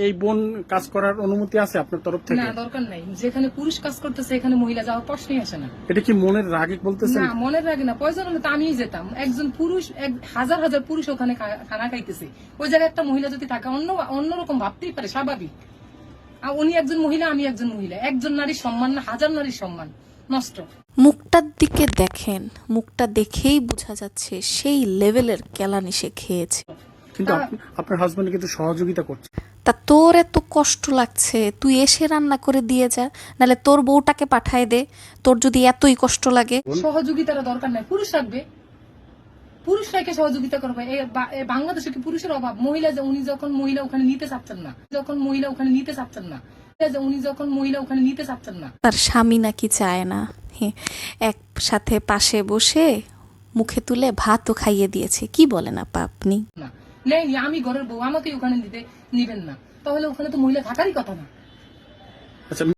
এই বোন কাজ করার অনুমতি আছে আপনার তরফ থেকে? না, দরকার নাই। যেখানে পুরুষ কাজ করতেছে এখানে মহিলা যাওয়ার প্রশ্নই আসে না। এটা কি মনের রাগে বলতেছেন? না, মনের রাগে না, প্রয়োজন হলে তো আমিই যেতাম। একজন পুরুষ, হাজার হাজার পুরুষ ওখানে খানা খাইতেছে, ওই জায়গায় একটা মহিলা যদি থাকে অন্যরকম ভাবতেই পারে, স্বাভাবিক। আর উনি একজন মহিলা, আমি একজন মহিলা, একজন নারীর সম্মান না হাজার নারীর সম্মান নষ্ট। মুখটার দিকে দেখেন, মুখটা দেখেই বোঝা যাচ্ছে সেই লেভেলের কেলানি সে খেয়েছে। কিন্তু আপনার হাজবেন্ড কিন্তু সহযোগিতা করছে। তা তোর এত কষ্ট লাগছে, তুই এসে রান্না করে দিয়ে যা, নাহলে তোর বউটাকে পাঠায় দে। তোর যদি এতই কষ্ট লাগে, সহযোগিতার দরকার নাই, পুরুষ রাখবে, পুরুষরাকে সহযোগিতা করবে। বাংলাদেশে কি পুরুষের অভাব? মহিলা যে উনি যখন মহিলা ওখানে নিতে চাচ্ছেন না, তার স্বামী নাকি চায় না। একসাথে পাশে বসে মুখে তুলে ভাতও খাইয়ে দিয়েছে। কি বলেন আপা আপনি? না, নেই, আমি ঘরের বউ, আমাকে ওখানে নিবেন না, তাহলে ওখানে তো মহিলা থাকারই কথা না। আচ্ছা।